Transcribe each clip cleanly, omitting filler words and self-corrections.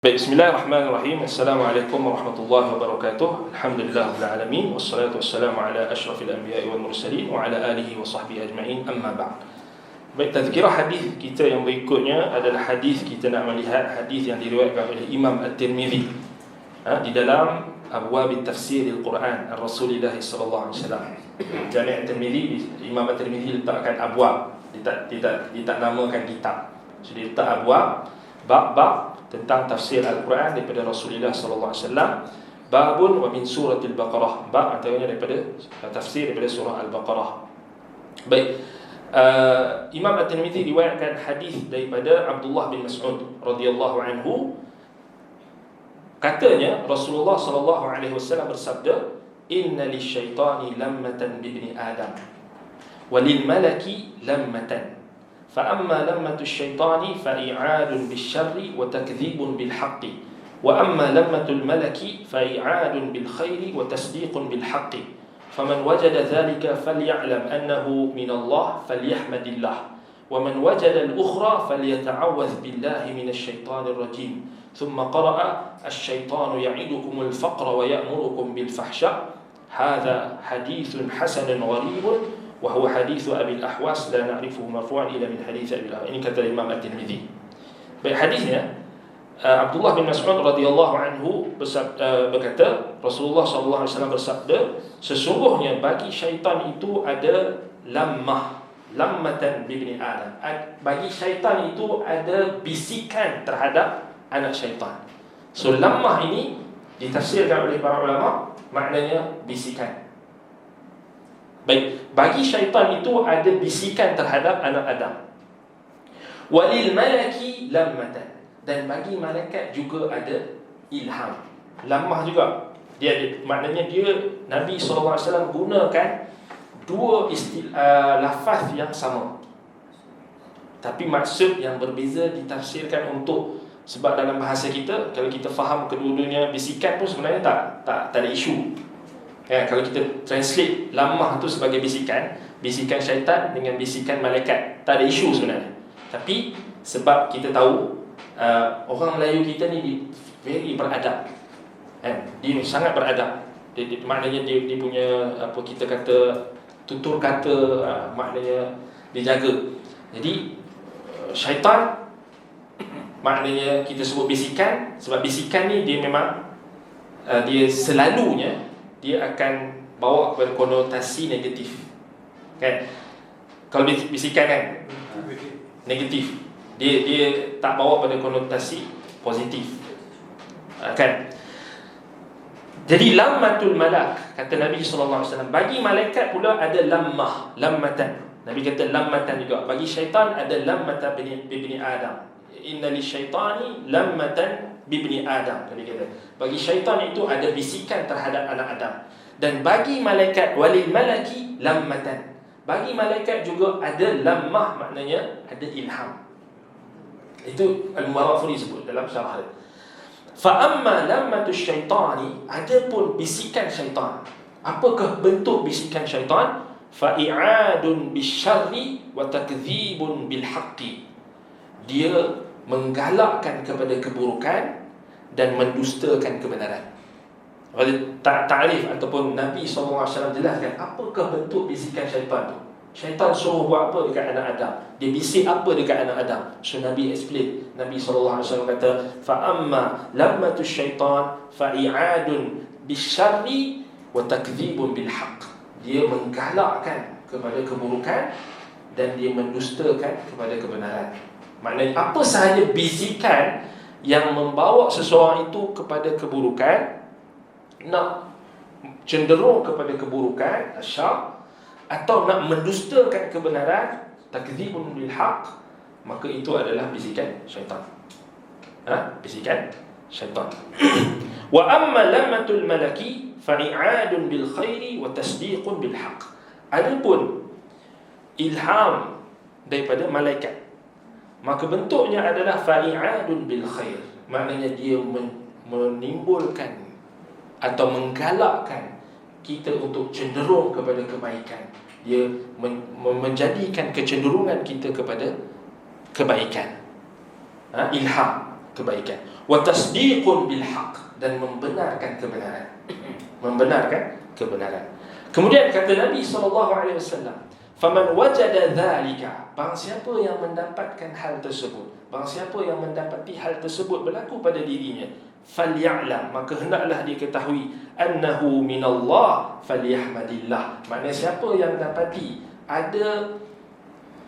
Baik, bismillahirrahmanirrahim. Assalamualaikum warahmatullahi wabarakatuh. Alhamdulillahirabbil wassalatu wassalamu ala asyrafil anbiya'i wal mursalin wa ala alihi wa sahbihi ajma'in. Amma ba'd. Baik, tazkirah hadis kita yang berikutnya adalah hadis kita nak melihat hadis yang diriwayatkan oleh Imam At-Tirmizi di dalam abwab tafsir al-Quran Rasulullah sallallahu alaihi wasallam. Jami' At-Tirmizi, Imam At-Tirmizi letakkan abwab, dia tak namakan kitab. Jadi letak abwab, bab-bab tentang tafsir Al-Quran daripada Rasulullah sallallahu alaihi wasallam. Babun wa min suratil Baqarah. Bab antaranya daripada tafsir daripada surah Al-Baqarah. Baik. Imam At-Tirmizi riwayatkan hadis daripada Abdullah bin Mas'ud radhiyallahu anhu. Katanya Rasulullah sallallahu alaihi wasallam bersabda, "Inna lisyaitani lammatan bi ibni Adam wa lil malaki lammatan. فأما لمة الشيطان فإعاد بالشر وتكذيب بالحق وأما لمة الملك فإعاد بالخير وتصديق بالحق فمن وجد ذلك فليعلم أنه من الله فليحمد الله ومن وجد الأخرى فليتعوذ بالله من الشيطان الرجيم ثم قرأ الشيطان يعدكم الفقر ويأمركم بالفحشاء هذا حديث حسن غريب وهو حديث أبي الأحواس لا نعرفه مرفوعا إلى من حديث أبي الأحواس." Ini kata Imam At-Tirmizi. Baik, hadisnya Abdullah bin Mas'ud radhiyallahu anhu berkata, Rasulullah sallallahu alaihi wasallam bersabda, sesungguhnya bagi syaitan itu ada lammatan bi ibni Adam. Bagi syaitan itu ada bisikan terhadap anak syaitan. So lammah ini ditafsirkan oleh para ulama, maknanya bisikan. Baik, bagi syaitan itu ada bisikan terhadap anak Adam. Walil malaki lammatan, dan bagi malaikat juga ada ilham. Lammah juga. Maknanya dia Nabi SAW gunakan dua lafaz yang sama, tapi maksud yang berbeza ditafsirkan untuk, sebab dalam bahasa kita, kalau kita faham kedua-duanya bisikan pun sebenarnya tak ada isu. Ya, kalau kita translate lammah tu sebagai bisikan syaitan dengan bisikan malaikat, tak ada isu sebenarnya. Tapi sebab kita tahu orang Melayu kita ni very beradab, dia sangat beradab. Maknanya dia punya apa kita kata tutur kata, maknanya dia jaga. Jadi syaitan maknanya kita sebut bisikan, sebab bisikan ni dia memang dia selalunya dia akan bawa kepada konotasi negatif, kan? Kalau bisikan kan negatif, dia tak bawa pada konotasi positif, kan? Jadi lammatul malak, kata Nabi SAW, bagi malaikat pula ada lammatan. Nabi kata lammatan juga. Bagi syaitan ada lammatan bibni Adam. Inna lisyaitani lammatan bibni Adam. Nabi kata bagi syaitan itu ada bisikan terhadap anak Adam. Dan bagi malaikat walil malaki lammatan, bagi malaikat juga ada lammah, maknanya ada ilham. Itu Al-Muwarrafuri sebut dalam syarah dia. Fa amma lammatu syaitani, adapun bisikan syaitan, apakah bentuk bisikan syaitan? Fa i'adun bisyarri wa takdzibun bil haqqi. Dia menggalakkan kepada keburukan dan mendustakan kebenaran. Ta'rif ataupun Nabi SAW jelaskan apakah bentuk bisikan syaitan tu. Syaitan suruh buat apa dekat anak Adam, dia bisik apa dekat anak Adam. So Nabi explain. Nabi SAW kata, fa amma lammatu syaitan fa i'adun bisyarri wa takdzibun bil haqq. Dia menggalakkan kepada keburukan dan dia mendustakan kepada kebenaran. Maknanya apa sahaja bisikan yang membawa seseorang itu kepada keburukan, nak cenderung kepada keburukan, asyar, atau nak mendustakan kebenaran, takdzibun bil haqq, maka itu adalah bisikan syaitan. Bisikan syaitan. Wa amma lammatul malaki fa i'adun bil khairi wa tasdiqun bil haqq. Adapun ilham daripada malaikat, maka bentuknya adalah fa'i'adun bil khair. Maknanya dia menimbulkan atau menggalakkan kita untuk cenderung kepada kebaikan. Dia menjadikan kecenderungan kita kepada kebaikan. Ilham kebaikan. wa tasdiqun bil haqq, dan membenarkan kebenaran. Membenarkan kebenaran. Kemudian kata Nabi SAW, faman wajada dhalika, barang siapa yang mendapatkan hal tersebut, barang siapa yang mendapati hal tersebut berlaku pada dirinya, falya'lam, maka hendaklah dia ketahui, annahu minallah falyahmadillah. Maknanya siapa yang dapati ada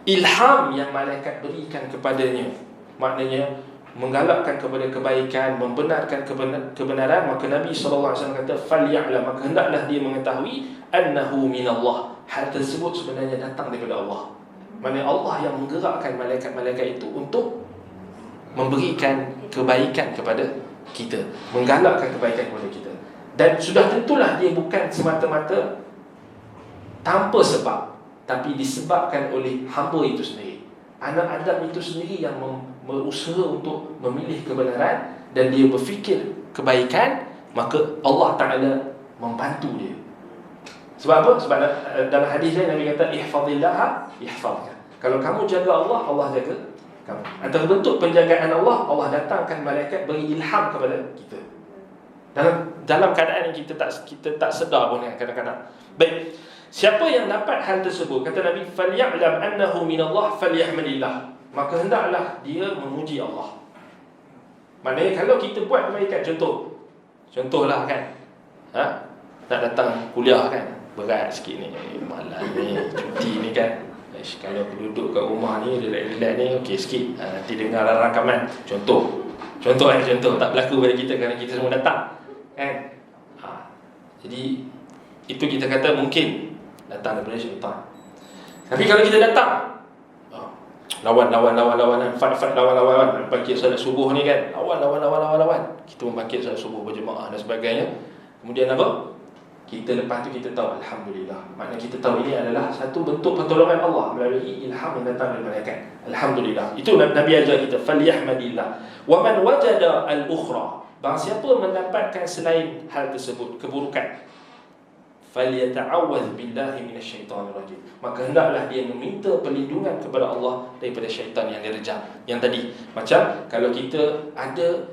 ilham yang malaikat berikan kepadanya, maknanya menggalakkan kepada kebaikan, membenarkan kebenaran, maka Nabi SAW kata falya'lam, maka hendaklah dia mengetahui annahu minallah, hal tersebut sebenarnya datang daripada Allah. Maknanya Allah yang menggerakkan malaikat-malaikat itu untuk memberikan kebaikan kepada kita, menggalakkan kebaikan kepada kita. Dan sudah tentulah dia bukan semata-mata tanpa sebab, tapi disebabkan oleh hamba itu sendiri. Anak Adam itu sendiri yang berusaha untuk memilih kebenaran dan dia berfikir kebaikan, maka Allah Ta'ala membantu dia. Sebab apa? Sebab dalam hadis lain Nabi kata ihfazillah yahfazka. Kalau kamu jaga Allah, Allah jaga kamu. Antara bentuk penjagaan Allah, Allah datangkan malaikat beri ilham kepada kita. Dalam keadaan yang kita tak sedar pun kadang-kadang. Baik. Siapa yang dapat hal tersebut, kata Nabi, falya'lam annahu minallah falyahmadillah, maka hendaklah dia memuji Allah. Maknanya kalau kita buat kebaikan, contohlah kan, nak datang kuliah kan, berat sikit ni, malam ni, cuti ni kan, kalau duduk kat rumah ni, relax ni, okey sikit, nanti dengar rakaman. Contoh, tak berlaku pada kita kerana kita semua datang kan. Jadi itu kita kata mungkin datang daripada syaitan. Tapi kalau kita datang lawan, fight lawan, bangkit solat subuh ni kan, lawan, kita membangkit solat subuh berjemaah dan sebagainya. Kemudian apa? Kita lepas tu kita tahu alhamdulillah. Maknanya kita tahu ini adalah satu bentuk pertolongan Allah melalui ilham yang datang dari malaikat. Alhamdulillah. Itu Nabi ajar kita, falyahmadillah. Wa man wajada al-ukhra, barang siapa mendapatkan selain hal tersebut keburukan, falyata'awwadz billahi minasyaitonir rajim, maka hendaklah dia meminta perlindungan kepada Allah daripada syaitan yang direjam. Yang tadi, macam kalau kita ada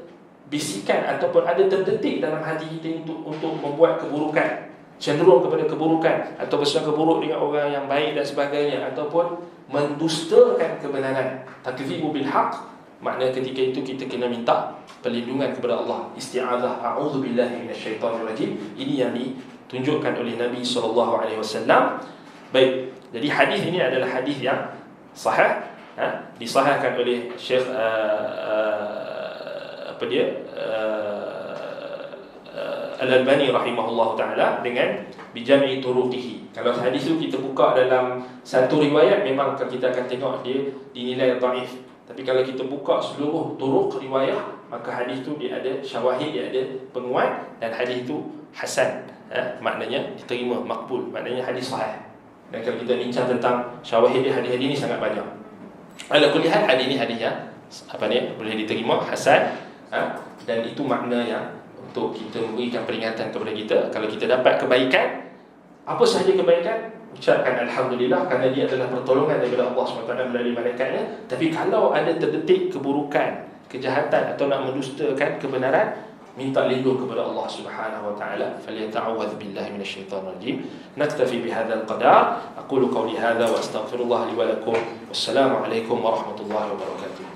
bisikan ataupun ada terdetik dalam hati kita untuk membuat keburukan, cenderung kepada keburukan atau bersangka buruk dengan orang yang baik dan sebagainya, ataupun mendustakan kebenaran, takdzibu bil haqq, maknanya ketika itu kita kena minta perlindungan kepada Allah, isti'adzah, a'udzubillahi minasyaitonir rajim. Ini yang tunjukkan oleh Nabi SAW. Baik, jadi hadis ini adalah hadis yang sahih, disahihkan oleh Syekh Al-Albani rahimahullah ta'ala dengan bijam'i turuqihi. Kalau hadis itu kita buka dalam satu riwayat, memang kita akan tengok dia dinilai dhaif. Tapi kalau kita buka seluruh turuq riwayat, maka hadis itu dia ada syawahid, dia ada penguat, dan hadis itu hasan. Maknanya diterima, makbul, maknanya hadis sahih. Dan kalau kita bincang tentang syawahid dia, hadis-hadis ini sangat banyak. Ala kulli hal, hadis ini hadis yang boleh diterima, hasan, dan itu makna yang untuk kita memberikan peringatan kepada kita. Kalau kita dapat kebaikan, apa sahaja kebaikan, ucapkan alhamdulillah, kerana dia adalah pertolongan daripada Allah SWT melalui malaikatnya. Tapi kalau ada terdetik keburukan, kejahatan atau nak mendustakan kebenaran, minta lindung kepada Allah Subhanahu wa taala. Falyata'awwadz billahi minasyaitonir rajim. Naktafi bihadzal qadar. Aqulu qawli hadza wa astaghfirullah li wa lakum. Wassalamu alaikum warahmatullahi wabarakatuh.